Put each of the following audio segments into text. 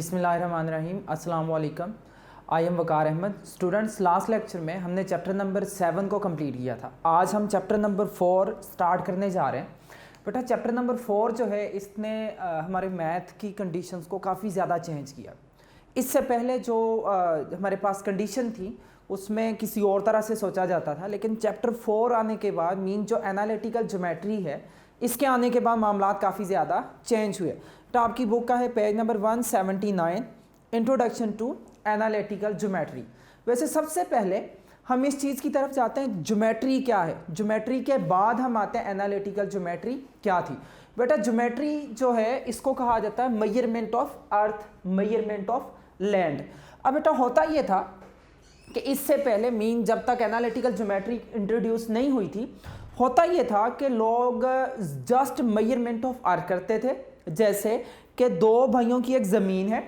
बिस्मिल्लाहिर्रहमानिर्रहीम। अस्सलाम वालेकुम। I am Waqar Ahmed. Students, last lecture में हमने चैप्टर नंबर 7 को कंप्लीट किया था। आज हम चैप्टर नंबर 4 स्टार्ट करने जा रहे हैं। बेटा चैप्टर नंबर 4 जो है इसने हमारे मैथ की कंडीशंस को काफ़ी ज़्यादा चेंज किया। इससे पहले जो हमारे पास कंडीशन थी उसमें किसी और तरह से सोचा जाता था, लेकिन चैप्टर 4 आने के बाद मीन जो एनालिटिकल ज्योमेट्री है इसके आने के बाद मामला काफ़ी ज़्यादा चेंज हुए। तो आपकी बुक का है page number 179, introduction to analytical geometry. वैसे सबसे पहले हम इस चीज़ की तरफ जाते हैं, ज्योमेट्री क्या है। ज्योमेट्री के बाद हम आते हैं एनालिटिकल ज्योमेट्री क्या थी। बेटा ज्योमेट्री जो है इसको कहा जाता है measurement of earth, measurement of land. अब बेटा होता ये था कि इससे पहले मीन जब तक एनालिटिकल ज्योमेट्री इंट्रोड्यूस नहीं हुई थी, होता ये था कि लोग जस्ट मेजरमेंट ऑफ अर्थ करते थे। जैसे कि दो भाइयों की एक ज़मीन है,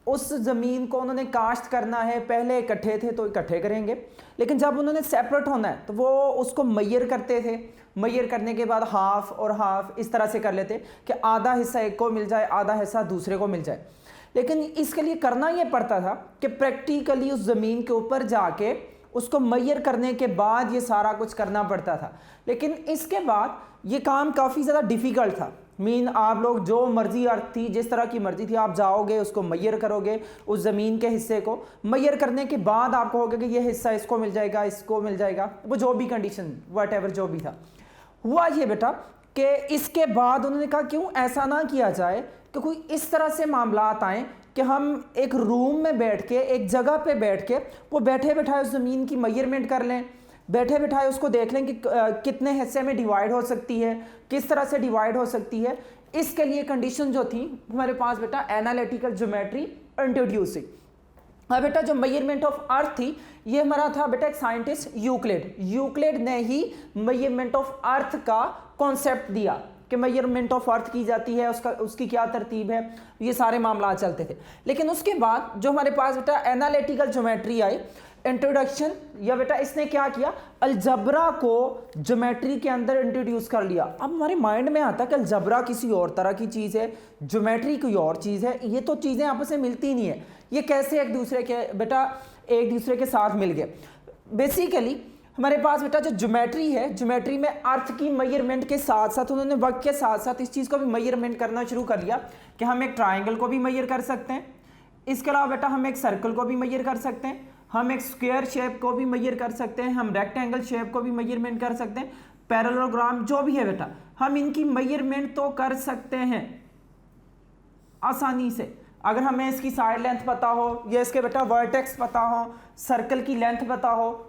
उस ज़मीन को उन्होंने काश्त करना है, पहले इकट्ठे थे तो इकट्ठे करेंगे, लेकिन जब उन्होंने सेपरेट होना है तो वो उसको मेजर करते थे। मेजर करने के बाद हाफ और हाफ इस तरह से कर लेते कि आधा हिस्सा एक को मिल जाए, आधा हिस्सा दूसरे को मिल जाए। लेकिन इसके लिए करना ये पड़ता था कि प्रैक्टिकली उस ज़मीन के ऊपर जाके उसको मेजर करने के बाद ये सारा कुछ करना पड़ता था। लेकिन इसके बाद ये काम काफ़ी ज़्यादा डिफ़िकल्ट था। मीन आप लोग जो मर्जी अर्थ थी, जिस तरह की मर्जी थी, आप जाओगे उसको मेजर करोगे, उस ज़मीन के हिस्से को मेजर करने के बाद आप कहोगे कि ये हिस्सा इसको मिल जाएगा, इसको मिल जाएगा, वो जो भी कंडीशन वट एवर जो भी था। हुआ ये बेटा कि इसके बाद उन्होंने कहा क्यों ऐसा ना किया जाए कि कोई इस तरह से मामलात आएँ कि हम एक रूम में बैठ के, एक जगह पे बैठ के वो बैठे बैठाए उस ज़मीन की मेजरमेंट कर लें, बैठे बैठाए उसको देख लें कि कितने हिस्से में डिवाइड हो सकती है, किस तरह से डिवाइड हो सकती है। इसके लिए कंडीशन जो थी हमारे पास बेटा एनालिटिकल ज्योमेट्री इंट्रोड्यूस हुई। अब बेटा जो मेजरमेंट ऑफ अर्थ थी ये हमारा था बेटा एक साइंटिस्ट यूक्लिड ने ही मेजरमेंट ऑफ अर्थ का कॉन्सेप्ट दिया कि मेजरमेंट ऑफ अर्थ की जाती है, उसकी क्या तरतीब है, ये सारे मामला चलते थे। लेकिन उसके बाद जो हमारे पास बेटा एनालिटिकल ज्योमेट्री आई, इंट्रोडक्शन, या बेटा इसने क्या किया, अलजबरा को ज्योमेट्री के अंदर इंट्रोड्यूस कर लिया। अब हमारे माइंड में आता है कि अलजबरा किसी और तरह की चीज़ है, ज्योमेट्री कोई और चीज़ है, ये तो चीज़ें आपस में मिलती नहीं है, ये कैसे एक दूसरे के साथ मिल गए। बेसिकली हमारे पास बेटा जो ज्योमेट्री है, ज्योमेट्री में अर्थ की मेजरमेंट के साथ साथ उन्होंने वक्त के साथ साथ इस चीज़ को भी मेजरमेंट करना शुरू कर लिया कि हम एक ट्राइंगल को भी मेजर कर सकते हैं, इसके अलावा बेटा हम एक सर्कल को भी मेजर कर सकते हैं, हम एक स्क्वायर शेप को भी मेजर कर सकते हैं, हम रेक्टेंगल शेप को भी मेजरमेंट कर सकते हैं, पैरेललोग्राम जो भी है बेटा हम इनकी मेजरमेंट तो कर सकते हैं आसानी से। अगर हमें इसकी साइड लेंथ पता हो, या इसके बेटा वर्टेक्स पता हो, सर्कल की लेंथ पता हो,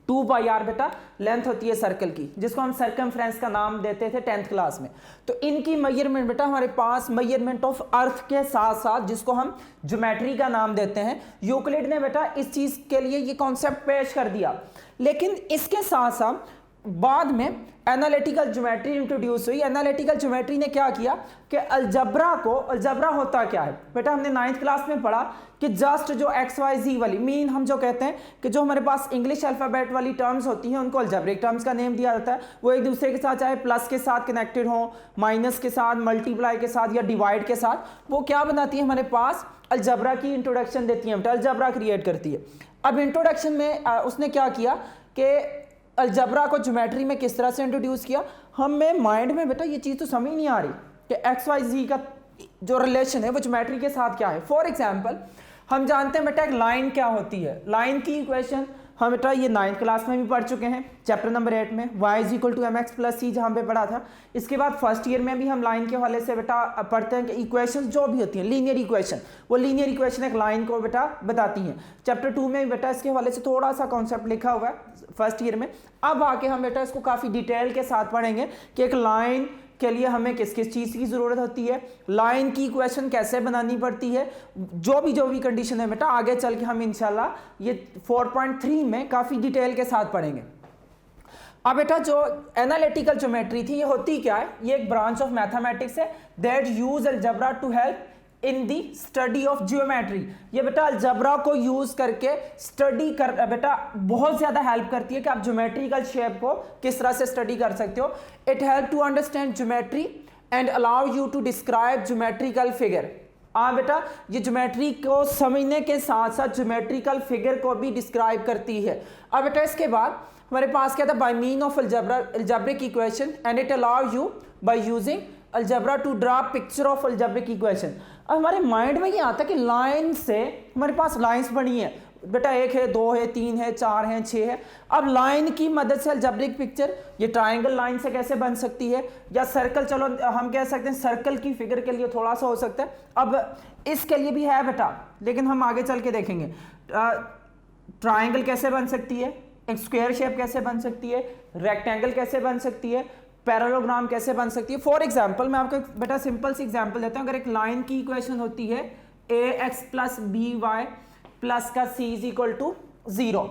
2πr बेटा लेंथ होती है सर्कल की, जिसको हम सर्कमफ्रेंस का नाम देते थे 10th क्लास में। तो इनकी मेजरमेंट बेटा हमारे पास मेजरमेंट ऑफ अर्थ के साथ साथ जिसको हम ज्योमेट्री का नाम देते हैं, यूक्लिड ने बेटा इस चीज़ के लिए ये कॉन्सेप्ट पेश कर दिया। लेकिन इसके साथ साथ बाद में एनालिटिकल ज्योमेट्री इंट्रोड्यूस हुई। एनालिटिकल ज्योमेट्री ने क्या किया कि अलजबरा होता क्या है बेटा, हमने 9th क्लास में पढ़ा कि जस्ट जो XYZ वाली मीन हम जो कहते हैं कि जो हमारे पास इंग्लिश अल्फ़ाबेट वाली टर्म्स होती हैं उनको अलजेब्रिक टर्म्स का नेम दिया जाता है। वो एक दूसरे के साथ चाहे प्लस के साथ कनेक्टेड हो, माइनस के साथ, मल्टीप्लाई के साथ या डिवाइड के साथ, वो क्या बनाती है हमारे पास अलजबरा की इंट्रोडक्शन देती है बेटा, अलजबरा क्रिएट करती है। अब इंट्रोडक्शन में उसने क्या किया कि अलजबरा को ज्योमेट्री में किस तरह से इंट्रोड्यूस किया। हमें माइंड में बेटा ये चीज़ तो समझ नहीं आ रही कि XYZ का जो रिलेशन है वो ज्योमेट्री के साथ क्या है। फॉर एग्जांपल हम जानते हैं बेटा एक लाइन क्या होती है, लाइन की इक्वेशन हम बेटा ये 9th क्लास में भी पढ़ चुके हैं, चैप्टर नंबर 8 में y = mx + c जहाँ पे पढ़ा था। इसके बाद फर्स्ट ईयर में भी हम लाइन के हवाले से बेटा पढ़ते हैं कि इक्वेशंस जो भी होती हैं लीनियर इक्वेशन, वो लीनियर इक्वेशन एक लाइन को बेटा बताती हैं। चैप्टर 2 में भी बेटा इसके हवाले से थोड़ा सा कॉन्सेप्ट लिखा हुआ है फर्स्ट ईयर में। अब आके हम बेटा इसको काफ़ी डिटेल के साथ पढ़ेंगे कि एक लाइन के लिए हमें किस किस चीज़ की ज़रूरत होती है, लाइन की इक्वेशन कैसे बनानी पड़ती है, जो भी कंडीशन है बेटा आगे चल के हम इंशाल्लाह ये 4.3 में काफ़ी डिटेल के साथ पढ़ेंगे। अब बेटा जो एनालिटिकल ज्योमेट्री थी ये होती क्या है, ये एक ब्रांच ऑफ मैथमेटिक्स है that use algebra to help in the study of geometry. ये बेटा अलजबरा को यूज करके स्टडी कर बेटा बहुत ज्यादा हेल्प करती है कि आप ज्योमेट्रिकल शेप को किस तरह से स्टडी कर सकते हो। It help to understand geometry and allow you to describe geometrical figure. बेटा ये ज्योमेट्री को समझने के साथ साथ ज्योमेट्रिकल फिगर को भी डिस्क्राइब करती है। अब बेटा इसके बाद हमारे पास क्या था, by mean of algebraic equation and it allow you by using algebra to draw picture of algebraic equation. अब हमारे माइंड में ये आता है कि लाइन से हमारे पास लाइंस बनी है बेटा, 1 है, 2 है, 3 है, 4 है, 6 है। अब लाइन की मदद से अलजेब्रिक पिक्चर ये ट्राइंगल लाइन से कैसे बन सकती है, या सर्कल, चलो हम कह सकते हैं सर्कल की फिगर के लिए थोड़ा सा हो सकता है। अब इसके लिए भी है बेटा, लेकिन हम आगे चल के देखेंगे ट्राइंगल कैसे बन सकती है, एक स्क्वायर शेप कैसे बन सकती है, रेक्टेंगल कैसे बन सकती है, पैरेललोग्राम कैसे बन सकती है। फॉर एग्जाम्पल मैं आपको बेटा सिंपल सी एग्जाम्पल देता हूँ। अगर एक लाइन की इक्वेशन होती है ax plus B Y plus का c इज इक्वल टू 0,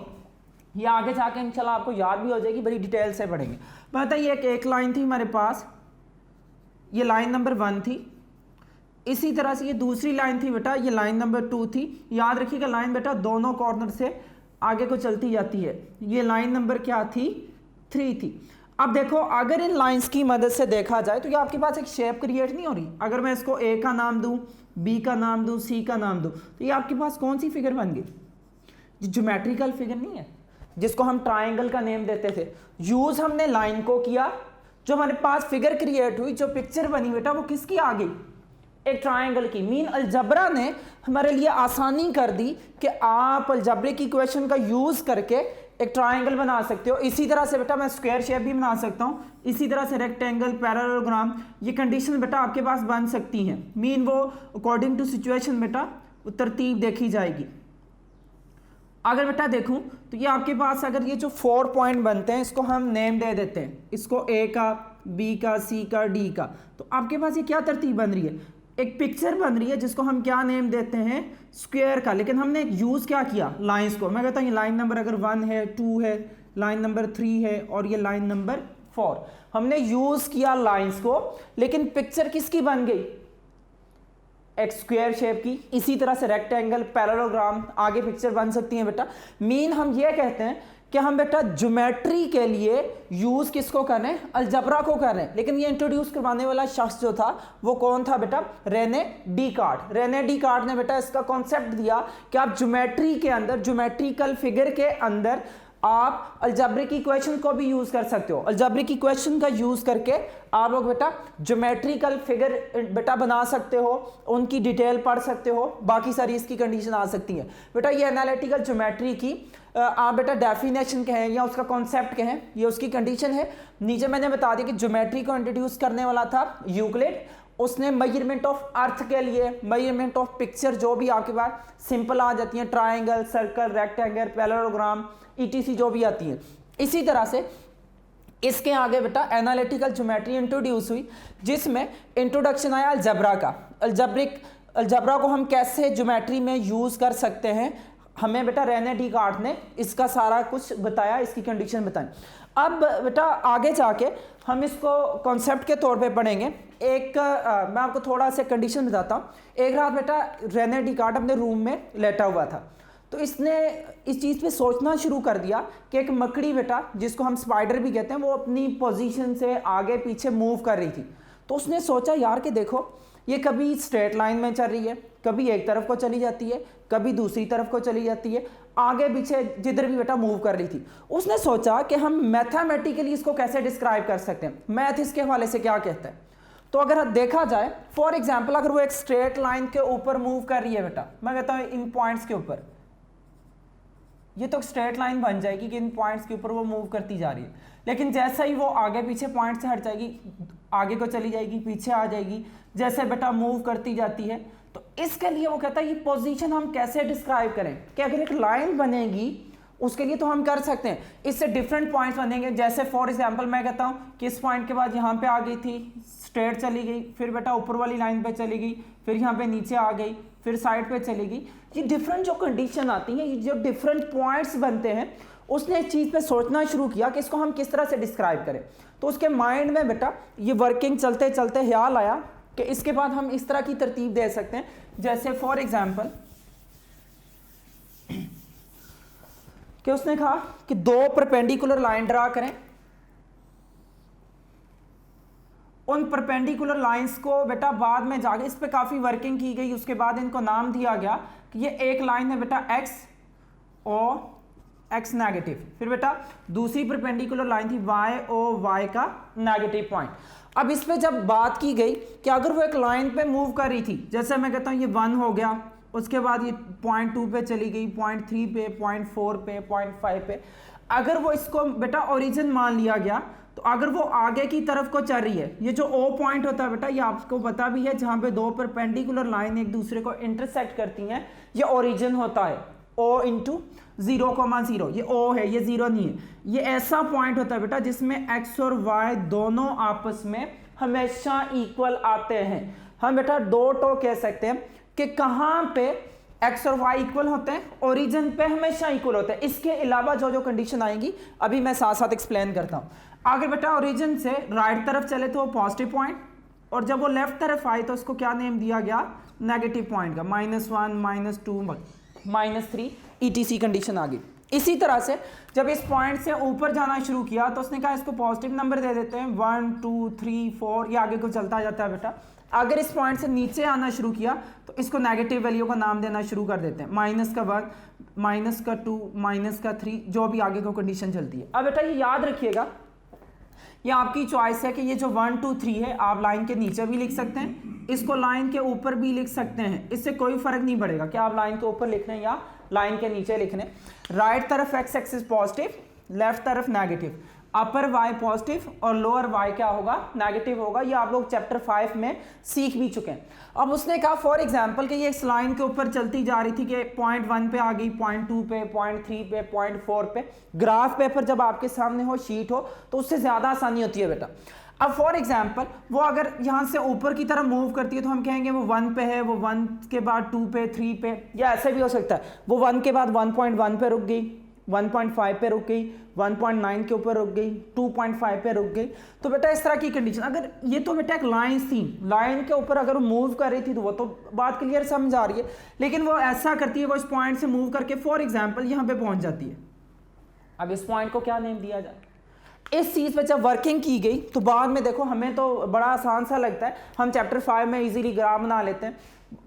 ये आगे जाके इंशाल्लाह आपको याद भी हो जाएगी, बड़ी डिटेल से पढ़ेंगे। पता ये एक लाइन थी हमारे पास, ये लाइन नंबर 1 थी, इसी तरह से ये दूसरी लाइन थी बेटा, ये लाइन नंबर 2 थी। याद रखिएगा लाइन बेटा दोनों कॉर्नर से आगे को चलती जाती है। ये लाइन नंबर क्या थी, 3 थी। अब देखो अगर इन लाइंस की मदद से देखा जाए तो ये आपके पास एक शेप क्रिएट नहीं हो रही। अगर मैं इसको ए का नाम दूं, बी का नाम दूं, सी का नाम दूं, तो ये आपके पास कौन सी फिगर बन गई, ये ज्योमेट्रिकल फिगर नहीं है जिसको हम ट्राइंगल का नेम देते थे। यूज हमने लाइन को किया, जो हमारे पास फिगर क्रिएट हुई, जो पिक्चर बनी बेटा वो किसकी आ गई, एक ट्राइंगल की। मीन अलजबरा ने हमारे लिए आसानी कर दी कि आप अलजब्रिक इक्वेशन का यूज करके एक ट्राइंगल बना सकते हो। इसी तरह से बेटा मैं स्क्वायर शेप भी बना सकता हूँ, इसी तरह से रेक्टेंगल, पैरेललोग्राम, ये कंडीशन बेटा आपके पास बन सकती हैं। मीन वो अकॉर्डिंग टू सिचुएशन बेटा वो तरतीब देखी जाएगी। अगर बेटा देखूं तो ये आपके पास अगर ये जो 4 पॉइंट बनते हैं इसको हम नेम दे देते हैं, इसको ए का, बी का, सी का, डी का, तो आपके पास ये क्या तरतीब बन रही है, एक पिक्चर बन रही है जिसको हम क्या नेम देते हैं, स्क्वायर का। लेकिन हमने यूज क्या किया, लाइंस को। मैं कहता हूँ ये लाइन नंबर अगर 1 है, 2 है, लाइन नंबर 3 है और ये लाइन नंबर 4, हमने यूज किया लाइंस को, लेकिन पिक्चर किसकी बन गई, एक स्क्वायर शेप की। इसी तरह से रेक्टेंगल, पैरेललोग्राम, आगे पिक्चर बन सकती है बेटा। मीन हम ये कहते हैं कि हम बेटा ज्योमेट्री के लिए यूज किसको कर रहे हैं, अलजबरा को कर रहे हैं। लेकिन ये इंट्रोड्यूस करवाने वाला शख्स जो था वो कौन था बेटा, रेने डिकार्ट। रेने डिकार्ट ने बेटा इसका कॉन्सेप्ट दिया कि आप ज्योमेट्री के अंदर, ज्योमेट्रिकल फिगर के अंदर आप अलजेब्रिक इक्वेशन को भी यूज कर सकते हो। अलजेब्रिक इक्वेशन का यूज करके आप लोग बेटा ज्योमेट्रिकल फिगर बेटा बना सकते हो, उनकी डिटेल पढ़ सकते हो, बाकी सारी इसकी कंडीशन आ सकती है बेटा। ये एनालिटिकल ज्योमेट्री की आप बेटा डेफिनेशन कहें या उसका कॉन्सेप्ट कहें, ये उसकी कंडीशन है। नीचे मैंने बता दिया कि ज्योमेट्री को इंट्रोड्यूस करने वाला था यूक्लिड। उसने मेजरमेंट ऑफ अर्थ के लिए, मेजरमेंट ऑफ पिक्चर जो भी आपके पास सिंपल आ जाती हैं, triangle, circle, rectangle, parallelogram, etc जो भी आती है, इसी तरह से इसके आगे बेटा एनालिटिकल ज्योमेट्री इंट्रोड्यूस हुई, जिसमें इंट्रोडक्शन आया अलजबरा का। अलजबरा को हम कैसे ज्योमेट्री में यूज कर सकते हैं, हमें बेटा रेने डिकार्ट ने इसका सारा कुछ बताया, इसकी कंडीशन बताई। अब बेटा आगे जाके हम इसको कॉन्सेप्ट के तौर पे पढ़ेंगे। एक मैं आपको थोड़ा सा कंडीशन बताता हूँ। एक रात बेटा रेने डिकार्ट अपने रूम में लेटा हुआ था, तो इसने इस चीज़ पे सोचना शुरू कर दिया कि एक मकड़ी बेटा, जिसको हम स्पाइडर भी कहते हैं, वो अपनी पोजीशन से आगे पीछे मूव कर रही थी। तो उसने सोचा यार कि देखो ये कभी स्ट्रेट लाइन में चल रही है, कभी एक तरफ को चली जाती है, कभी दूसरी तरफ को चली जाती है, आगे पीछे जिधर भी बेटा मूव कर रही थी। उसने सोचा कि हम मैथमेटिकली इसको कैसे डिस्क्राइब कर सकते हैं, मैथ इसके हवाले से क्या कहता है। तो अगर देखा जाए फॉर एग्जाम्पल, अगर वो एक स्ट्रेट लाइन के ऊपर मूव कर रही है बेटा, मैं कहता हूँ इन पॉइंट्स के ऊपर, ये तो स्ट्रेट लाइन बन जाएगी कि इन पॉइंट्स के ऊपर वो मूव करती जा रही है। लेकिन जैसा ही वो आगे पीछे पॉइंट से हट जाएगी, आगे को चली जाएगी, पीछे आ जाएगी, जैसे बेटा मूव करती जाती है। तो इसके लिए वो कहता है ये पोजीशन हम कैसे डिस्क्राइब करें, कि अगर एक लाइन बनेगी उसके लिए तो हम कर सकते हैं, इससे डिफरेंट पॉइंट्स बनेंगे। जैसे फॉर एग्जांपल मैं कहता हूँ कि इस पॉइंट के बाद यहाँ पे आ गई थी, स्ट्रेट चली गई, फिर बेटा ऊपर वाली लाइन पे चली गई, फिर यहाँ पे नीचे आ गई, फिर साइड पे चली गई। ये डिफरेंट जो कंडीशन आती हैं, ये जो डिफरेंट पॉइंट्स बनते हैं, उसने इस चीज़ पे सोचना शुरू किया कि इसको हम किस तरह से डिस्क्राइब करें। तो उसके माइंड में बेटा ये वर्किंग चलते चलते ख्याल आया कि इसके बाद हम इस तरह की तरतीब दे सकते हैं। जैसे फॉर एग्जांपल कि उसने कहा कि 2 परपेंडिकुलर लाइन ड्रा करें उन परपेंडिकुलर लाइंस को बेटा बाद में जाके इस पे काफ़ी वर्किंग की गई, उसके बाद इनको नाम दिया गया कि ये एक लाइन है बेटा एक्स और एक्स नेगेटिव, फिर बेटा दूसरी परपेंडिकुलर लाइन थी वाई ओ वाई का नेगेटिव पॉइंट। अब इस पे जब बात की गई कि अगर वो एक लाइन पे मूव कर रही थी, जैसे मैं कहता हूँ ये 1 हो गया, उसके बाद ये 0.2 पे चली गई, 0.3 पे, 0.4 पे, 0.5 पे, अगर वो इसको बेटा ओरिजिन मान लिया गया, तो अगर वो आगे की तरफ को चल रही है, ये जो ओ पॉइंट होता है बेटा ये आपको पता भी है, जहां पे दो परपेंडिकुलर लाइन एक दूसरे को इंटरसेक्ट करती हैं, ये ओरिजिन होता है ओ इंटू 0,0, ये ओ है, ये 0 नहीं है। ये ऐसा पॉइंट होता है बेटा जिसमें एक्स और वाई दोनों आपस में हमेशा इक्वल आते हैं। हम बेटा दो टो कह सकते हैं कि कहां पे एक्स और वाई इक्वल होते हैं, ओरिजिन पे हमेशा इक्वल होते हैं। इसके अलावा जो जो कंडीशन आएंगी अभी मैं साथ साथ एक्सप्लेन करता हूं। आगे बेटा ओरिजिन से राइट तरफ चले तो वो पॉजिटिव पॉइंट, और जब वो लेफ्ट तरफ आए तो उसको क्या नेम दिया गया, नेगेटिव पॉइंट का, -1 -2 -3 ETC कंडीशन आ गई। इसी तरह से जब इस पॉइंट से ऊपर जाना शुरू किया तो उसने कहा इसको पॉजिटिव नंबर दे देते हैं, 1 2 3 4, ये आगे को चलता जाता है बेटा। अगर इस पॉइंट से नीचे आना शुरू किया तो इसको नेगेटिव वैल्यू का नाम देना शुरू कर देते हैं, -1 -2 -3, जो भी आगे को कंडीशन चलती है। अब बेटा ये याद रखिएगा, ये आपकी चॉइस है कि ये जो 1 2 3 है आप लाइन के नीचे भी लिख सकते हैं, इसको लाइन के ऊपर भी लिख सकते हैं, इससे कोई फर्क नहीं पड़ेगा कि आप लाइन के ऊपर लिख रहे हैं या लाइन के नीचे लिख रहे हैं। राइट तरफ एक्स एक्सिस पॉजिटिव, लेफ्ट तरफ नेगेटिव, अपर वाई पॉजिटिव और लोअर वाई क्या होगा, नेगेटिव होगा। ये आप लोग चैप्टर 5 में सीख भी चुके हैं। अब उसने कहा फॉर एग्जांपल कि ये इस लाइन के ऊपर चलती जा रही थी कि 0.1 पे आ गई, 0.2 पे, 0.3 पे, 0.4 पे। ग्राफ पेपर जब आपके सामने हो, शीट हो, तो उससे ज़्यादा आसानी होती है बेटा। अब फॉर एग्जांपल वो अगर यहाँ से ऊपर की तरफ मूव करती है तो हम कहेंगे वो 1 पे है, वो 1 के बाद 2 पे, 3 पे, या ऐसे भी हो सकता है वो 1 के बाद 1.1 पे रुक गई, 1.5 पे रुक गई, 1.9 के ऊपर रुक गई, 2.5 पे रुक गई। तो बेटा इस तरह की कंडीशन, अगर ये तो बेटा एक लाइन थी, लाइन के ऊपर अगर वो मूव कर रही थी तो वो तो बात क्लियर समझ आ रही है, लेकिन वो ऐसा करती है, वो इस पॉइंट से मूव करके फॉर एग्जाम्पल यहाँ पे पहुंच जाती है। अब इस पॉइंट को क्या नेम दिया जाए, इस चीज़ पे जब वर्किंग की गई तो बाद में देखो हमें तो बड़ा आसान सा लगता है, हम चैप्टर 5 में इजीली ग्राफ बना लेते हैं,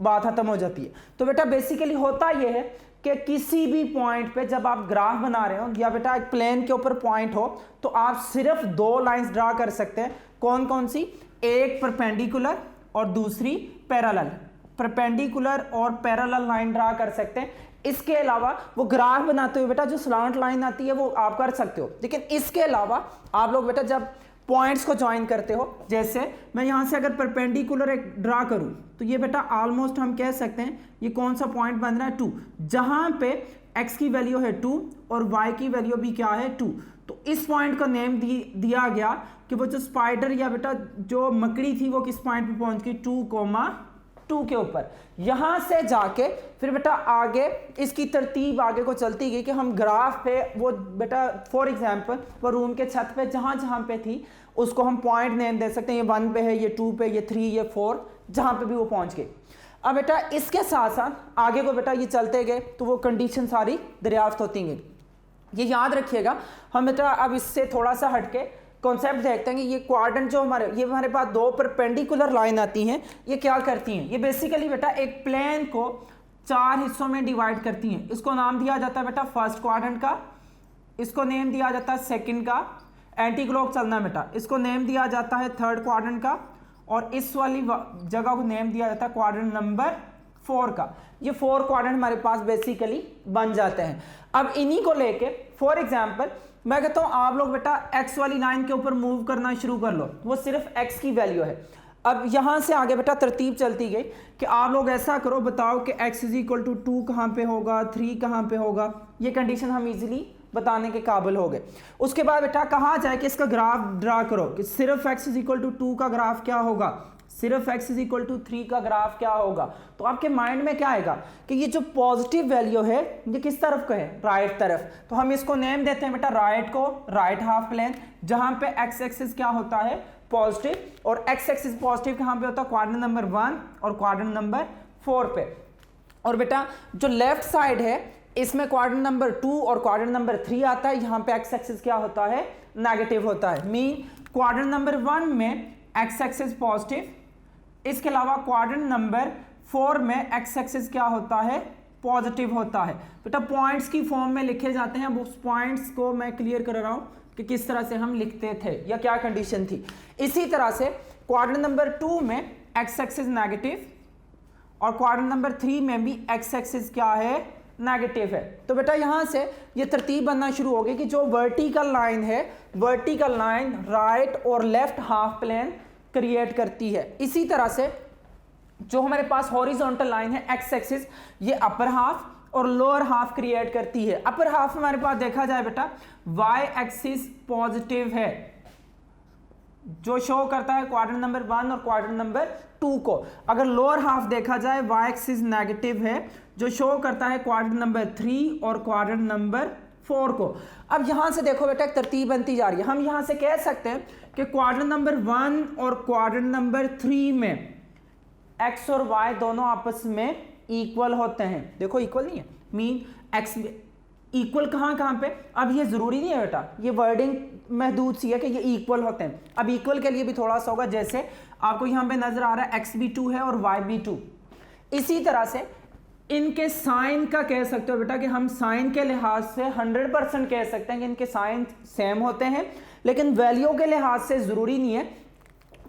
बात खत्म हो जाती है। तो बेटा बेसिकली होता यह है कि किसी भी पॉइंट पे जब आप ग्राफ बना रहे हो या बेटा एक प्लेन के ऊपर पॉइंट हो तो आप सिर्फ दो लाइंस ड्रा कर सकते हैं। कौन कौन सी, एक परपेंडिकुलर और दूसरी पैरेलल, परपेंडिकुलर और पैरेलल लाइन ड्रा कर सकते हैं। इसके अलावा वो ग्राफ बनाते हुए बेटा जो स्लांट लाइन आती है वो आप कर सकते हो, लेकिन इसके अलावा आप लोग बेटा जब पॉइंट्स को ज्वाइन करते हो, जैसे मैं यहाँ से अगर परपेंडिकुलर एक ड्रा करूँ तो ये बेटा ऑलमोस्ट हम कह सकते हैं ये कौन सा पॉइंट बन रहा है, 2, जहाँ पे x की वैल्यू है 2 और y की वैल्यू भी क्या है 2। तो इस पॉइंट का नेम दिया गया कि वो जो स्पाइडर या बेटा जो मकड़ी थी वो किस पॉइंट पे पहुंच गई, 2,2 के ऊपर। यहां से जाके फिर बेटा आगे इसकी तरतीब आगे को चलती गई कि हम ग्राफ पे वो बेटा फॉर एग्जांपल वो रूम के छत पे जहां जहां पे थी उसको हम पॉइंट नेम दे सकते हैं, ये 1 पे है, ये 2 पे, ये 3, ये 4, जहां पे भी वो पहुंच गए। अब बेटा इसके साथ साथ आगे को बेटा ये चलते गए तो वो कंडीशन सारी दरियाफ्त होती गई। ये याद रखिएगा। हम बेटा अब इससे थोड़ा सा हटके कॉन्सेप्ट देखते हैं कि ये क्वाड्रेंट जो हमारे पास दो परपेंडिकुलर लाइन आती हैं, ये क्या करती हैं। ये बेसिकली बेटा एक प्लेन को 4 हिस्सों में डिवाइड करती हैं। इसको नाम दिया जाता है बेटा फर्स्ट क्वाड्रेंट का, इसको नेम दिया जाता है सेकंड का, एंटी क्लॉक चलना बेटा, इसको नेम दिया जाता है थर्ड क्वाड्रेंट का, और इस वाली जगह को नेम दिया जाता है क्वाड्रेंट नंबर 4 का। ये 4 क्वाड्रेंट हमारे पास बेसिकली बन जाते हैं। अब इन्हीं को लेके फॉर एग्जांपल मैं कहता हूं आप लोग बेटा x वाली लाइन के ऊपर मूव करना शुरू कर लो, वो सिर्फ x की वैल्यू है। अब यहां से आगे बेटा तरतीब चलती गई कि आप लोग ऐसा करो, बताओ कि x = 2 कहां पे होगा, 3 कहां पे होगा। ये कंडीशन हम इजीली बताने के काबिल हो गए। उसके बाद बेटा कहा जाए कि इसका ग्राफ ड्रा करो कि सिर्फ x = 2 का ग्राफ क्या होगा, सिर्फ x = 3 का ग्राफ क्या होगा। तो आपके माइंड में क्या आएगा कि ये जो पॉजिटिव वैल्यू है ये किस तरफ का है, राइट तरफ। तो हम इसको नेम देते हैं बेटा राइट को, राइट हाफ प्लेन, जहां पे x एक्सिस क्या होता है पॉजिटिव, और x एक्सिस पॉजिटिव कहां पे होता है क्वाड्रेंट नंबर 1 और क्वाड्रेंट नंबर 4 पे। और बेटा जो लेफ्ट साइड है इसमें क्वाड्रेंट नंबर 2 और क्वाड्रेंट नंबर 3 आता है, यहाँ पे x एक्सिस क्या होता है नेगेटिव होता है। मीन क्वाड्रेंट नंबर 1 में एक्स एक्सिस पॉजिटिव, इसके अलावा क्वाड्रेंट नंबर 4 में एक्स एक्सिस क्या होता है, पॉजिटिव होता है। बेटा पॉइंट्स की फॉर्म में लिखे जाते हैं, अब उस पॉइंट्स को मैं क्लियर कर रहा हूं कि किस तरह से हम लिखते थे या क्या कंडीशन थी। इसी तरह से क्वाड्रेंट नंबर 2 में एक्स एक्सिस नेगेटिव और क्वाड्रेंट नंबर 3 में भी एक्स एक्सिस क्या है, नेगेटिव है। तो बेटा यहां से ये तरतीब बनना शुरू होगी कि जो वर्टिकल लाइन है, वर्टिकल लाइन राइट और लेफ्ट हाफ प्लेन क्रिएट करती है। इसी तरह से जो हमारे पास हॉरिजॉन्टल लाइन है एक्स एक्सिस, ये अपर हाफ और लोअर हाफ क्रिएट करती है। अपर हाफ हमारे पास देखा जाए बेटा वाई एक्सिस पॉजिटिव है, जो शो करता है क्वाड्रेंट नंबर 1 और क्वाड्रेंट नंबर 2 को। अगर लोअर हाफ देखा जाए वाई एक्सिस नेगेटिव है, जो शो करता है क्वाड्रेंट नंबर 3 और क्वाड्रेंट नंबर 4 को। अब यहां से देखो बेटा एक तरतीब बनती जा रही है। हम यहां से कह सकते हैं कि क्वाड्रेंट नंबर 1 और क्वाड्रेंट नंबर 3 में एक्स और वाई दोनों आपस में इक्वल होते हैं। देखो इक्वल नहीं है, मीन एक्स इक्वल कहां पे, अब ये जरूरी नहीं है बेटा, ये वर्डिंग महदूद सी है कि ये इक्वल होते हैं। अब इक्वल के लिए भी थोड़ा सा होगा, जैसे आपको यहां पे नजर आ रहा है एक्स भी 2 है और वाई भी 2। इसी तरह से इनके साइन का कह सकते हो बेटा कि हम साइन के लिहाज से 100% कह सकते हैं कि इनके साइन सेम होते हैं, लेकिन वैल्यू के लिहाज से जरूरी नहीं है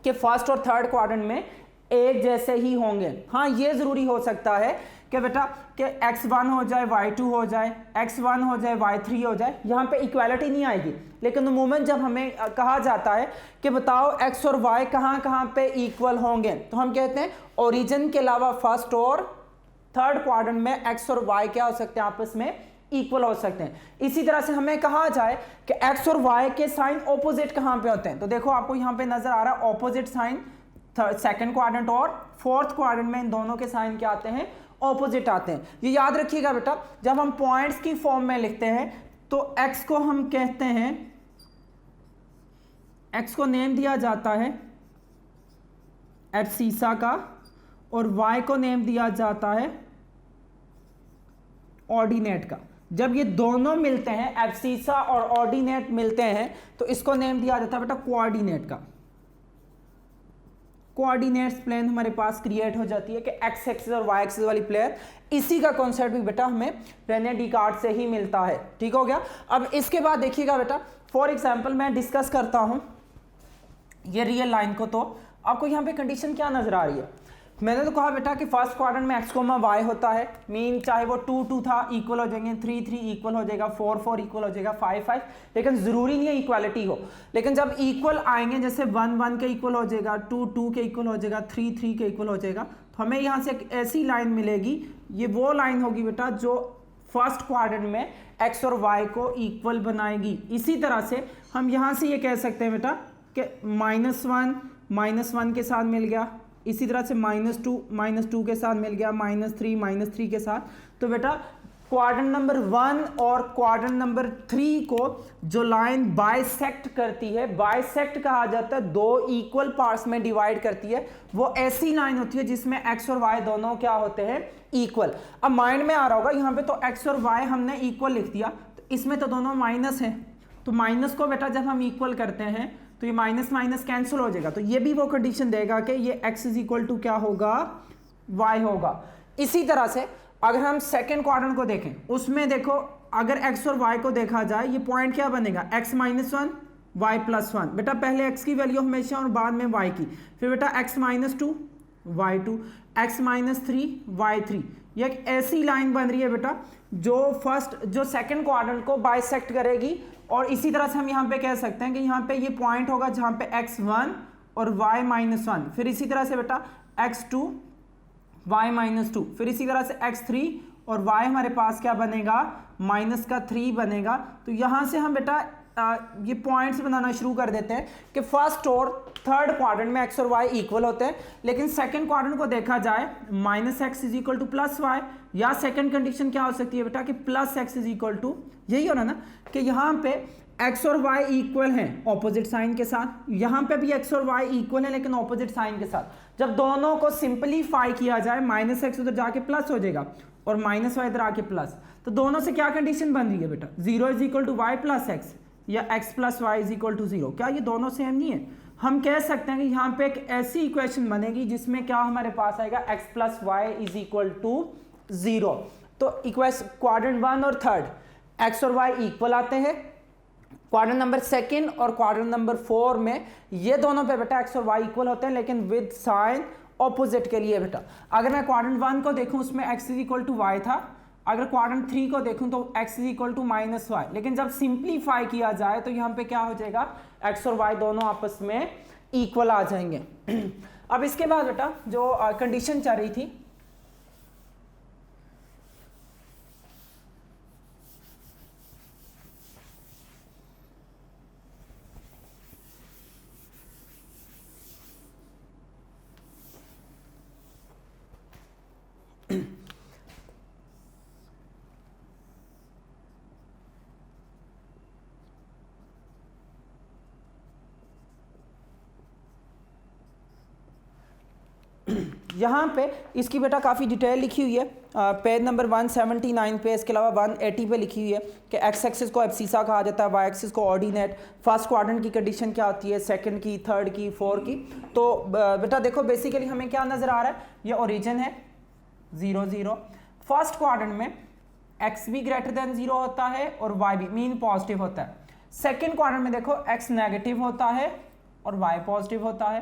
कि फर्स्ट और थर्ड क्वाड्रेंट में एक जैसे ही होंगे। हाँ ये जरूरी हो सकता है कि बेटा कि x1 हो जाए y2 हो जाए, x1 हो जाए y3 हो जाए, यहाँ पे इक्वालिटी नहीं आएगी। लेकिन उमूमन जब हमें कहा जाता है कि बताओ x और y कहाँ पे इक्वल होंगे, तो हम कहते हैं ओरिजिन के अलावा फर्स्ट और थर्ड क्वाड्रेंट में x और y क्या हो सकते हैं, आपस में इक्वल हो सकते हैं। इसी तरह से हमें कहा जाए कि x और y के साइन ऑपोजिट कहाँ पे होते हैं, तो देखो आपको यहाँ पे नजर आ रहा है ऑपोजिट साइन सेकंड क्वाड्रेंट और फोर्थ क्वाड्रेंट में इन दोनों के साइन क्या आते हैं, ऑपोजिट आते हैं। ये याद रखिएगा बेटा, जब हम पॉइंट्स की फॉर्म में लिखते हैं तो x को हम कहते हैं, x को नेम दिया जाता है एब्सीसा का और y को नेम दिया जाता है ऑर्डिनेट का। जब ये दोनों मिलते हैं, एब्सीसा और ऑर्डिनेट मिलते हैं, तो इसको नेम दिया जाता है बेटा कोऑर्डिनेट का। कोऑर्डिनेट्स प्लेन हमारे पास क्रिएट हो जाती है कि एक्स एक्सिस और वाई एक्सिस वाली प्लेन। इसी का कॉन्सेप्ट भी बेटा हमें रेने डिकार्ड से ही मिलता है। ठीक हो गया। अब इसके बाद देखिएगा बेटा, फॉर एग्जांपल मैं डिस्कस करता हूं ये रियल लाइन को, तो आपको यहां पे कंडीशन क्या नजर आ रही है। मैंने तो कहा बेटा कि फर्स्ट क्वाड्रेंट में एक्स कोमा वाई होता है, मीन चाहे वो 2 2 था इक्वल हो जाएंगे, 3 3 इक्वल हो जाएगा, 4 4 इक्वल हो जाएगा, 5 5, लेकिन जरूरी नहीं है इक्वालिटी हो। लेकिन जब इक्वल आएंगे, जैसे 1 1 के इक्वल हो जाएगा, 2 2 के इक्वल हो जाएगा, 3 3 के इक्वल हो जाएगा, तो हमें यहाँ से एक ऐसी लाइन मिलेगी, ये वो लाइन होगी बेटा जो फर्स्ट क्वाड्रेंट में एक्स और वाई को इक्वल बनाएगी। इसी तरह से हम यहाँ से ये कह सकते हैं बेटा कि -1 के साथ मिल गया, इसी तरह से -2 के साथ मिल गया, -3 के साथ। तो बेटा क्वाड्रेंट नंबर 1 और क्वाड्रेंट नंबर 3 को जो लाइन बाइसेक्ट करती है, बाइसेक्ट कहा जाता है, दो इक्वल पार्ट्स में डिवाइड करती है, वो ऐसी लाइन होती है जिसमें एक्स और वाई दोनों क्या होते हैं, इक्वल। अब माइंड में आ रहा होगा यहाँ पे तो एक्स और वाई हमने इक्वल लिख दिया, तो इसमें तो दोनों माइनस है, तो माइनस को बेटा जब हम इक्वल करते हैं तो ये माइनस माइनस कैंसिल हो जाएगा, तो ये भी वो कंडीशन देगा कि ये x इज इक्वल टू क्या होगा, y होगा। इसी तरह से अगर हम सेकेंड क्वाड्रेंट को देखें, उसमें देखो अगर x और y को देखा जाए, ये पॉइंट क्या बनेगा, x -1 y +1। बेटा पहले x की वैल्यू हमेशा और बाद में y की, फिर बेटा x -2 y2, x -3 y3। ये एक ऐसी लाइन बन रही है बेटा जो सेकंड क्वाड्रेंट को बाइसेक्ट करेगी। और इसी तरह से हम यहाँ पे कह सकते हैं कि यहाँ पे ये पॉइंट होगा जहाँ पे x1 और y -1, फिर इसी तरह से बेटा x2 y -2, फिर इसी तरह से x3 और y हमारे पास क्या बनेगा, -3 बनेगा। तो यहाँ से हम बेटा ये पॉइंट्स बनाना शुरू कर देते हैं कि फर्स्ट और थर्ड क्वाड्रेंट में x और y इक्वल होते हैं, लेकिन सेकंड क्वाड्रेंट को देखा जाए -x is equal to +y, या सेकंड कंडीशन क्या हो सकती है बेटा कि +x इज इक्वल टू, यही होना ना कि यहाँ पे x और y इक्वल हैं ऑपोजिट साइन के साथ, यहाँ पे भी x और y इक्वल है लेकिन ऑपोजिट साइन के साथ। जब दोनों को सिंपलीफाई किया जाए, -x उधर जाके प्लस हो जाएगा और -y इधर आके प्लस, तो दोनों से क्या कंडीशन बन रही है बेटा, 0 is equal to y + x, या x plus Y is equal to 0, क्या ये दोनों सेम नहीं है? हम कह सकते हैं कि यहाँ पे एक ऐसी इक्वेशन बनेगी जिसमें क्या हमारे पास आएगा x plus Y is equal to 0। तो इक्वेशन क्वाड्रेंट 1 और 3 x और y इक्वल आते हैं, क्वाड्रेंट नंबर 2 और क्वाड्रेंट नंबर 4 में ये दोनों पे बेटा x और y इक्वल होते हैं, लेकिन विद साइन ऑपोजिट के लिए बेटा। अगर मैं क्वाड्रेंट 1 को देखूं उसमें x is equal to Y था, अगर क्वाड्रेंट 3 को देखूं तो x is equal to minus Y, लेकिन जब सिंप्लीफाई किया जाए तो यहाँ पे क्या हो जाएगा, x और y दोनों आपस में इक्वल आ जाएंगे। अब इसके बाद बेटा जो कंडीशन चल रही थी, यहाँ पे इसकी बेटा काफ़ी डिटेल लिखी हुई है, पेज नंबर 179 पे, इसके अलावा 180 पे लिखी हुई है कि एक्स एक्सिस को एब्सीसा कहा जाता है, वाई एक्सिस को ऑर्डिनेट, फर्स्ट क्वाड्रेंट की कंडीशन क्या होती है, सेकंड की, थर्ड की, फोर्थ की। तो बेटा देखो बेसिकली हमें क्या नज़र आ रहा है, ये ओरिजिन है 0 0, फर्स्ट क्वाड्रेंट में एक्स भी ग्रेटर देन 0 होता है और वाई भी, मीन पॉजिटिव होता है। सेकेंड क्वाड्रेंट में देखो एक्स नेगेटिव होता है और वाई पॉजिटिव होता है।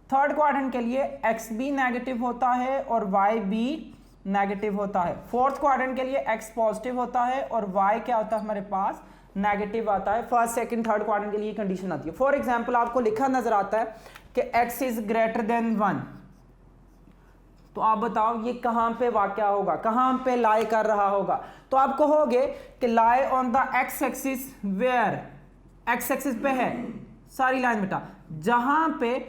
थर्ड क्वाड्रेंट के लिए x भी नेगेटिव होता है और y भी नेगेटिव होता है। फोर्थ क्वाड्रेंट के लिए x पॉजिटिव होता है और y क्या होता है हमारे पास, नेगेटिव आता है। फर्स्ट सेकंड थर्ड क्वाड्रेंट के लिए कंडीशन आती है। फॉर एग्जांपल आपको लिखा नजर आता है कि x इज ग्रेटर देन 1, तो आप बताओ ये कहां पे वाक़या होगा, कहां पे लाई कर रहा होगा? तो आप कहोगे कि lie on the x axis, where x axis पे है सारी लाइन बेटा, जहां पे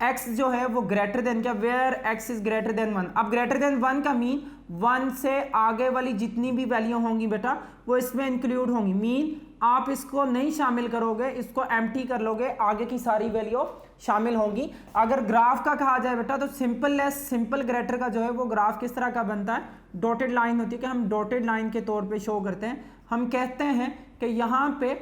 x जो है वो ग्रेटर देन, क्या, where x is greater than 1। अब ग्रेटर देन 1 का मीन 1 से आगे वाली जितनी भी वैल्यू होंगी बेटा वो इसमें इंक्लूड होंगी, मीन आप इसको नहीं शामिल करोगे, इसको एम्प्टी कर लोगे, आगे की सारी वैल्यू शामिल होंगी। अगर ग्राफ का कहा जाए बेटा तो सिंपल लेस सिंपल ग्रेटर का जो है वो ग्राफ किस तरह का बनता है, डॉटेड लाइन होती है, कि हम डॉटेड लाइन के तौर पे शो करते हैं। हम कहते हैं कि यहाँ पे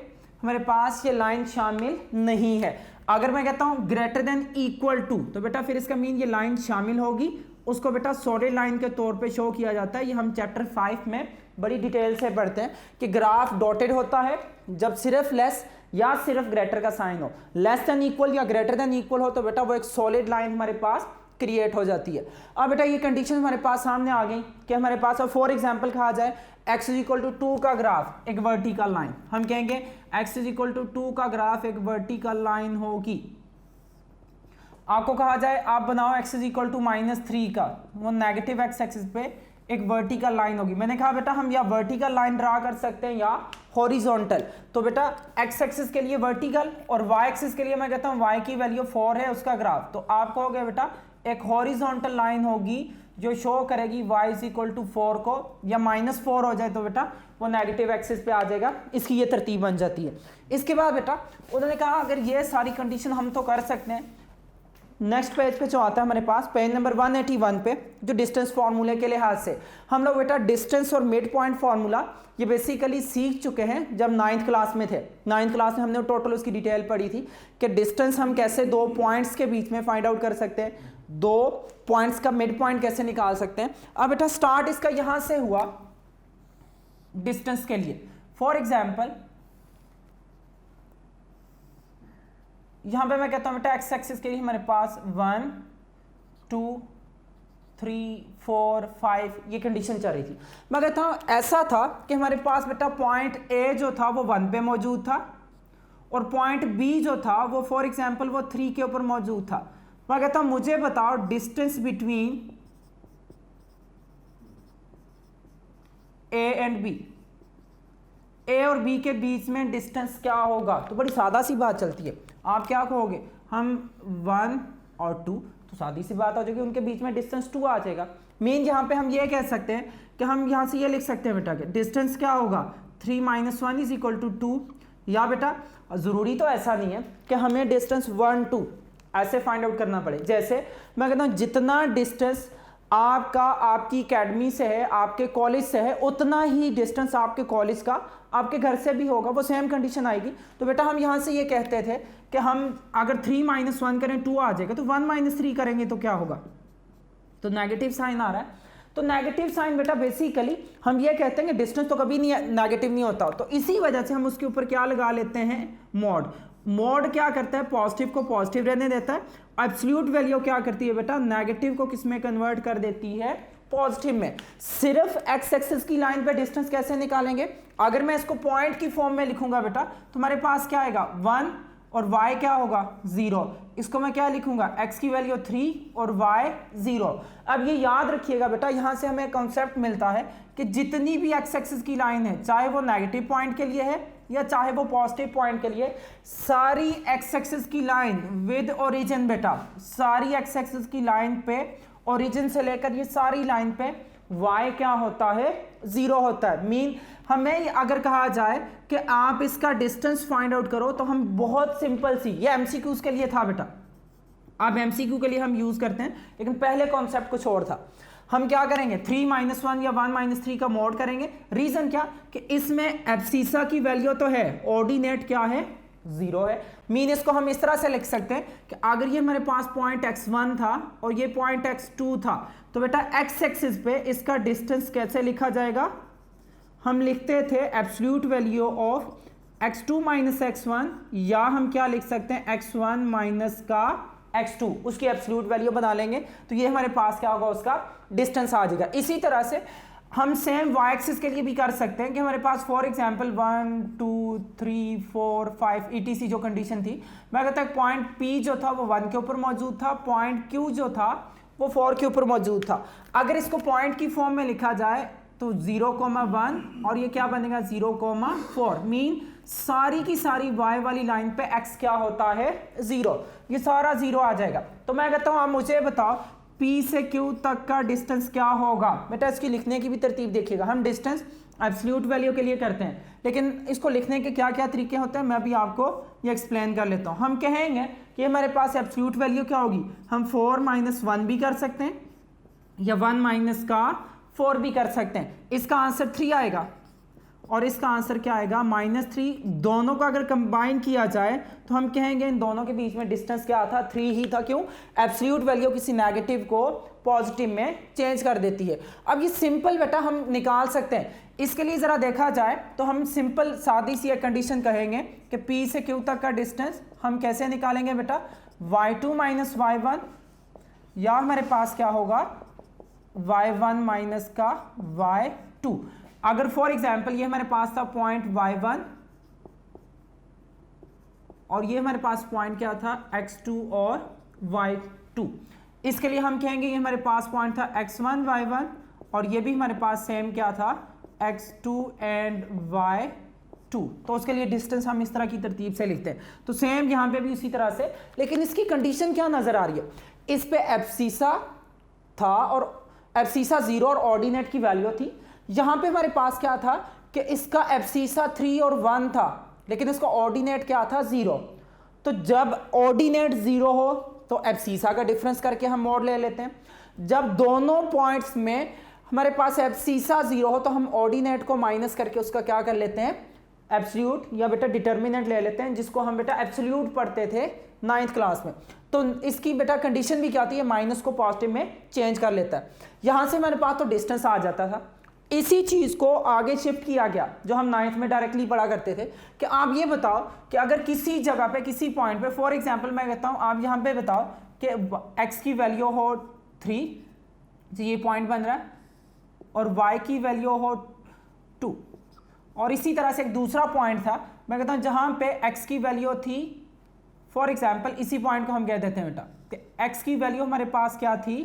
हमारे पास ये लाइन शामिल नहीं है। अगर मैं कहता हूं ग्रेटर देन इक्वल टू, तो बेटा फिर इसका मीन ये लाइन शामिल होगी, उसको बेटा सॉलिड लाइन के तौर पे शो किया जाता है। ये हम चैप्टर 5 में बड़ी डिटेल से पढ़ते हैं कि ग्राफ डॉटेड होता है जब सिर्फ लेस या सिर्फ ग्रेटर का साइन हो, लेस देन इक्वल या ग्रेटर देन इक्वल हो तो बेटा वो एक सॉलिड लाइन हमारे पास क्रिएट हो जाती है। अब बेटा ये कंडीशन हमारे पास सामने आ गई कि हमारे पास, अब फॉर एग्जांपल कहा जाए x इज इक्वल टू 2 का ग्राफ एक वर्टिकल लाइन, हम कहेंगे x इज इक्वल टू 2 का ग्राफ एक वर्टिकल लाइन होगी। आपको कहा जाए आप बनाओ x इज इक्वल टू -3 का, वो नेगेटिव x एक्सिस पे एक वर्टिकल लाइन होगी। मैंने कहा बेटा हम या वर्टिकल लाइन ड्रा कर सकते हैं या हॉरिजॉन्टल। तो बेटा x एक्सिस के लिए वर्टिकल और y एक्सिस के लिए मैं कहता हूँ y की वैल्यू 4 है उसका ग्राफ, तो आप कहोगे बेटा एक हॉरिजॉन्टल लाइन होगी जो शो करेगी y इज इक्वल टू 4 को, या -4 हो जाए तो बेटा वो नेगेटिव एक्सिस पे आ जाएगा। इसकी ये तरतीब बन जाती है। इसके बाद बेटा उन्होंने कहा अगर ये सारी कंडीशन हम तो कर सकते हैं, नेक्स्ट पेज पे जो आता है हमारे पास पेज नंबर 181 पे, जो डिस्टेंस फार्मूले के लिहाज से हम लोग बेटा डिस्टेंस और मिड पॉइंट फार्मूला ये बेसिकली सीख चुके हैं जब 9th क्लास में थे। 9th क्लास में हमने टोटल उसकी डिटेल पढ़ी थी कि डिस्टेंस हम कैसे दो पॉइंट्स के बीच में फाइंड आउट कर सकते हैं, दो पॉइंट्स का मिड पॉइंट कैसे निकाल सकते हैं। अब बेटा स्टार्ट इसका यहां से हुआ डिस्टेंस के लिए। फॉर एग्जाम्पल यहां पे मैं कहता हूं बेटा एक्स एक्सिस के लिए हमारे पास 1 2 3 4 5 ये कंडीशन चल रही थी। मैं कहता हूं ऐसा था कि हमारे पास बेटा पॉइंट ए जो था वो 1 पे मौजूद था और पॉइंट बी जो था वो फॉर एग्जाम्पल वो 3 के ऊपर मौजूद था। मैं कहता हूं मुझे बताओ distance between A and B, A और बी के बीच में डिस्टेंस क्या होगा। तो बड़ी सादा सी बात चलती है, आप क्या कहोगे, हम 1 और 2, तो सादी सी बात हो जाएगी उनके बीच में डिस्टेंस 2 आ जाएगा। मीन यहाँ पे हम ये कह सकते हैं कि हम यहाँ से ये लिख सकते हैं बेटा कि डिस्टेंस क्या होगा 3 - 1 इज इक्वल टू 2, या बेटा ज़रूरी तो ऐसा नहीं है कि हमें डिस्टेंस 1 2 ऐसे फाइंड आउट करना पड़े। जैसे मैं कहता हूँ जितना डिस्टेंस आपका आपकी एकेडमी से है, आपके कॉलेज से है, उतना ही डिस्टेंस आपके कॉलेज का आपके घर से भी होगा, वो सेम कंडीशन आएगी। तो बेटा हम यहाँ से ये कहते थे कि हम अगर 3 - 1 करें 2 आ जाएगा, तो 1 - 3 करेंगे तो क्या होगा, तो नेगेटिव साइन आ रहा है। तो नेगेटिव साइन बेटा बेसिकली हम ये कहते हैं कि डिस्टेंस तो कभी नहीं नेगेटिव नहीं होता, तो इसी वजह से हम उसके ऊपर क्या लगा लेते हैं, मॉड। मॉड क्या करता है, पॉजिटिव को पॉजिटिव रहने देता है। एब्सोल्यूट वैल्यू क्या करती है बेटा, नेगेटिव को किस में कन्वर्ट कर देती है, पॉजिटिव में। सिर्फ एक्स एक्सिस की लाइन पे डिस्टेंस कैसे निकालेंगे, अगर मैं इसको पॉइंट की फॉर्म में लिखूंगा बेटा, तो हमारे पास क्या आएगा 1 और y क्या होगा 0। इसको मैं क्या लिखूंगा, x की वैल्यू 3 और y 0। अब ये याद रखिएगा बेटा, यहां से हमें कॉन्सेप्ट मिलता है कि जितनी भी x एक्सिस की लाइन है, चाहे वो नेगेटिव पॉइंट के लिए है या चाहे वो पॉजिटिव पॉइंट के लिए, सारी x एक्सिस की लाइन विद ओरिजिन बेटा, सारी x एक्सिस की लाइन पे ओरिजिन से लेकर ये सारी लाइन पे y क्या होता है, 0 होता है। मीन हमें अगर कहा जाए कि आप इसका डिस्टेंस फाइंड आउट करो, तो हम बहुत सिंपल सी, ये एमसीक्यूज के लिए था बेटा, अब एमसीक्यू के लिए हम यूज करते हैं, लेकिन पहले कॉन्सेप्ट कुछ और था। हम क्या करेंगे, 3 - 1 या 1 - 3 का मॉड करेंगे। रीजन क्या कि इसमें एब्सिसा की वैल्यू तो है, ऑर्डिनेट क्या है, 0 है। मीन इसको हम इस तरह से लिख सकते हैं कि अगर ये हमारे पास पॉइंट x1 था और ये पॉइंट x2 था, तो बेटा x एक्सिस पे इसका डिस्टेंस कैसे लिखा जाएगा, हम लिखते थे absolute value of x2 - x1, या हम क्या लिख सकते हैं x1 माइनस का x2, उसकी एब्सोल्यूट वैल्यू बना लेंगे, तो ये हमारे पास क्या होगा, उसका डिस्टेंस आ जाएगा। इसी तरह से हम सेम y एक्सिस के लिए भी कर सकते हैं कि हमारे पास फॉर एग्जांपल 1 2 3 4 5 etc जो कंडीशन थी, मैं कहता हूं पॉइंट P जो था वो 1 के ऊपर मौजूद था, पॉइंट Q जो था वो 4 के ऊपर मौजूद था। अगर इसको पॉइंट की फॉर्म में लिखा जाए तो 0,1 और ये क्या बनेगा 0,4। मीन सारी की सारी y वाली लाइन पे x क्या होता है, 0, ये सारा 0 आ जाएगा। तो मैं कहता हूं आप मुझे बताओ P से Q तक का डिस्टेंस क्या होगा। बेटा इसकी लिखने की भी तरतीब देखिएगा, हम डिस्टेंस एब्सोल्यूट वैल्यू के लिए करते हैं, लेकिन इसको लिखने के क्या क्या तरीके होते हैं मैं भी आपको ये एक्सप्लेन कर लेता हूं। हम कहेंगे कि हमारे पास एब्सोल्यूट वैल्यू क्या होगी, हम 4 - 1 भी कर सकते हैं या 1 - 4 भी कर सकते हैं। इसका आंसर 3 आएगा और इसका आंसर क्या आएगा, -3। दोनों का अगर कंबाइन किया जाए तो हम कहेंगे इन दोनों के बीच में डिस्टेंस क्या था, 3 ही था। क्यों, एब्सोल्यूट वैल्यू किसी नेगेटिव को पॉजिटिव में चेंज कर देती है। अब ये सिंपल बेटा हम निकाल सकते हैं। इसके लिए जरा देखा जाए तो हम सिंपल सादी सी एक कंडीशन कहेंगे कि P से Q तक का डिस्टेंस हम कैसे निकालेंगे बेटा, y2 - y1, या हमारे पास क्या होगा y1 माइनस का y2। अगर फॉर एग्जाम्पल ये हमारे पास था पॉइंट y1 और ये हमारे पास पॉइंट क्या था x2 और y2, इसके लिए हम कहेंगे ये हमारे पास पॉइंट था x1 y1 और ये भी हमारे पास सेम क्या था x2 एंड y2। तो उसके लिए डिस्टेंस हम इस तरह की तरतीब से लिखते हैं। तो सेम यहां पे भी उसी तरह से, लेकिन इसकी कंडीशन क्या नजर आ रही है, इस पे एब्सिसा था और एब्सिसा 0 और ऑर्डिनेट की वैल्यू थी। यहां पे हमारे पास क्या था कि इसका एब्सिसा 3 और 1 था, लेकिन इसका ऑर्डिनेट क्या था 0। तो जब ऑर्डिनेट 0 हो तो एब्सिसा का डिफरेंस करके हम मॉड ले लेते हैं। जब दोनों पॉइंट्स में हमारे पास एब्सिसा 0 हो तो हम ऑर्डिनेट को माइनस करके उसका क्या कर लेते हैं, एब्सोल्यूट या बेटा डिटर्मिनेंट ले लेते हैं, जिसको हम बेटा एब्सोल्यूट पढ़ते थे 9th क्लास में। तो इसकी बेटा कंडीशन भी क्या आती है, माइनस को पॉजिटिव में चेंज कर लेता है। यहां से हमारे पास तो डिस्टेंस आ जाता था। इसी चीज को आगे शिफ्ट किया गया जो हम 9th में डायरेक्टली पढ़ा करते थे कि आप ये बताओ कि अगर किसी जगह पे किसी पॉइंट पे, फॉर एग्जांपल मैं कहता हूं आप यहां पे बताओ कि x की वैल्यू हो 3, तो ये पॉइंट बन रहा है, और y की वैल्यू हो 2, और इसी तरह से एक दूसरा पॉइंट था, मैं कहता हूं जहां पे x की वैल्यू थी, फॉर एग्जांपल इसी पॉइंट को हम कह देते हैं बेटा कि x की वैल्यू हमारे पास क्या थी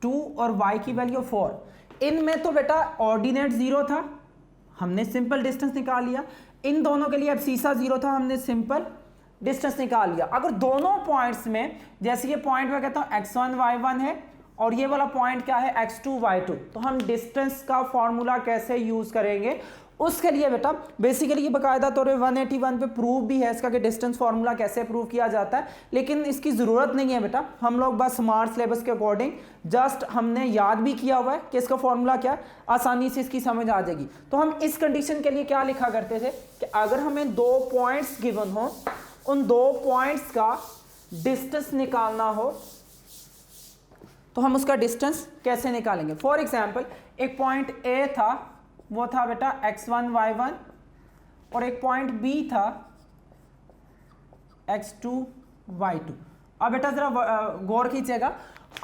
2 और y की वैल्यू 4। इनमें तो बेटा ऑर्डिनेट 0 था, हमने सिंपल डिस्टेंस निकाल लिया। इन दोनों के लिए एब्सिसा 0 था, हमने सिंपल डिस्टेंस निकाल लिया। अगर दोनों पॉइंट्स में, जैसे ये पॉइंट मैं कहता हूं x1 y1 है और ये वाला पॉइंट क्या है x2 y2, तो हम डिस्टेंस का फॉर्मूला कैसे यूज करेंगे, उसके लिए बेटा बेसिकली ये बाकायदा तौर पे 181 पे प्रूव भी है इसका कि डिस्टेंस फार्मूला कैसे प्रूव किया जाता है, लेकिन इसकी ज़रूरत नहीं है बेटा। हम लोग बस स्मार्ट सिलेबस के अकॉर्डिंग जस्ट हमने याद भी किया हुआ है कि इसका फार्मूला क्या है, आसानी से इसकी समझ आ जाएगी। तो हम इस कंडीशन के लिए क्या लिखा करते थे कि अगर हमें 2 पॉइंट्स गिवन हो, उन 2 पॉइंट्स का डिस्टेंस निकालना हो तो हम उसका डिस्टेंस कैसे निकालेंगे। फॉर एग्जाम्पल एक पॉइंट ए था, वो था बेटा x1 y1, और एक पॉइंट बी था x2 y2। अब बेटा जरा गौर कीजिएगा,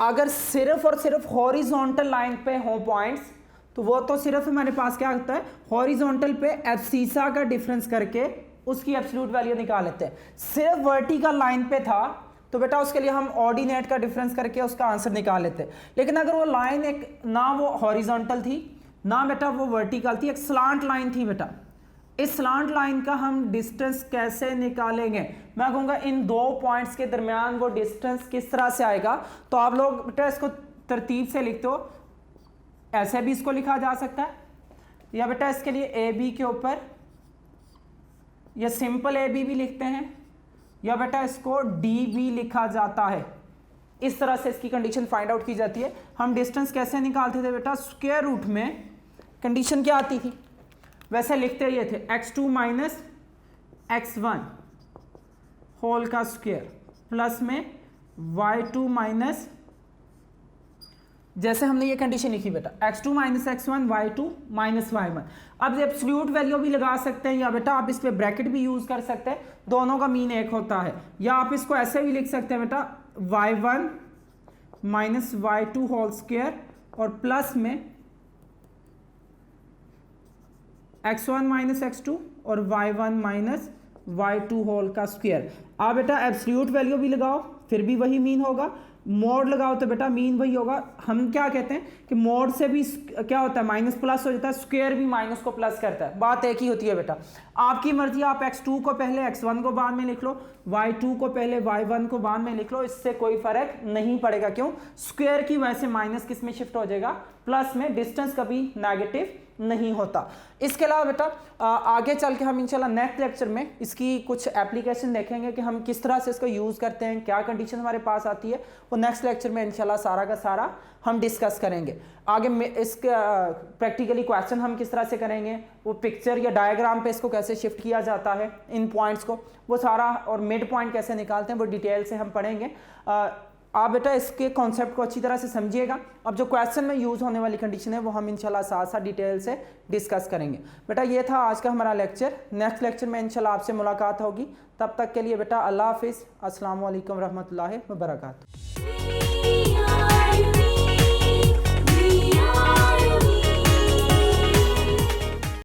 अगर सिर्फ और सिर्फ हॉरिजॉन्टल लाइन पे हो पॉइंट्स तो वो तो सिर्फ हमारे पास क्या होता है, हॉरिजॉन्टल पे एब्सीसा का डिफरेंस करके उसकी एब्सोल्यूट वैल्यू निकाल लेते हैं। सिर्फ वर्टिकल लाइन पे था तो बेटा उसके लिए हम ऑर्डिनेट का डिफरेंस करके उसका आंसर निकाल लेते हैं। लेकिन अगर वो लाइन एक ना वो हॉरिजॉन्टल थी ना बेटा वो वर्टिकल थी, एक स्लांट लाइन थी बेटा, इस स्लांट लाइन का हम डिस्टेंस कैसे निकालेंगे। मैं कहूँगा इन 2 पॉइंट्स के दरमियान वो डिस्टेंस किस तरह से आएगा। तो आप लोग बेटा इसको तरतीब से लिखते हो, ऐसे भी इसको लिखा जा सकता है, या बेटा इसके लिए ए बी के ऊपर या सिंपल ए बी भी लिखते हैं, या बेटा इसको डी बी लिखा जाता है। इस तरह से इसकी कंडीशन फाइंड आउट की जाती है। हम डिस्टेंस कैसे निकालते थे बेटा, स्क्वायर रूट में कंडीशन क्या आती थी, वैसे लिखते ये थे x2 माइनस x1 होल का स्क्वायर प्लस में y2 माइनस, जैसे हमने ये कंडीशन लिखी बेटा x2 minus x1 y2 minus y1। अब एब्सोल्यूट वैल्यू भी लगा सकते हैं, या बेटा आप इस पे ब्रैकेट भी यूज कर सकते हैं, दोनों का मीन एक होता है। या आप इसको ऐसे भी लिख सकते हैं बेटा y1 minus y2 whole square और प्लस में x1 माइनस x2 और y1 माइनस y2 होल का स्क्वायर। आप बेटा एब्सोल्यूट वैल्यू भी लगाओ फिर भी वही मीन होगा, मोड लगाओ तो बेटा मीन वही होगा। हम क्या कहते हैं कि मोड से भी क्या होता है, माइनस प्लस हो जाता है, स्क्वायर भी माइनस को प्लस करता है, बात एक ही होती है बेटा। आपकी मर्जी, आप x2 को पहले x1 को बाद में लिख लो, y2 को पहले y1 को बाद में लिख लो, इससे कोई फर्क नहीं पड़ेगा। क्यों, स्क्वायर की वजह से माइनस किस में शिफ्ट हो जाएगा, प्लस में। डिस्टेंस कभी नेगेटिव नहीं होता। इसके अलावा बेटा आगे चल के हम इंशाल्लाह नेक्स्ट लेक्चर में इसकी कुछ एप्लीकेशन देखेंगे कि हम किस तरह से इसको यूज़ करते हैं, क्या कंडीशन हमारे पास आती है, वो नेक्स्ट लेक्चर में इंशाल्लाह सारा का सारा हम डिस्कस करेंगे। आगे में इसके प्रैक्टिकली क्वेश्चन हम किस तरह से करेंगे, वो पिक्चर या डायग्राम पे इसको कैसे शिफ्ट किया जाता है इन पॉइंट्स को, वो सारा, और मिड पॉइंट कैसे निकालते हैं वो डिटेल से हम पढ़ेंगे। आप बेटा इसके कॉन्सेप्ट को अच्छी तरह से समझिएगा। अब जो क्वेश्चन में यूज़ होने वाली कंडीशन है वो हम इंशाल्लाह साथ साथ डिटेल से डिस्कस करेंगे। बेटा ये था आज का हमारा लेक्चर। नेक्स्ट लेक्चर में इंशाल्लाह आपसे मुलाकात होगी। तब तक के लिए बेटा अल्लाह हाफिज़, अस्सलाम वालेकुम रहमतुल्लाहि व बरकातहू।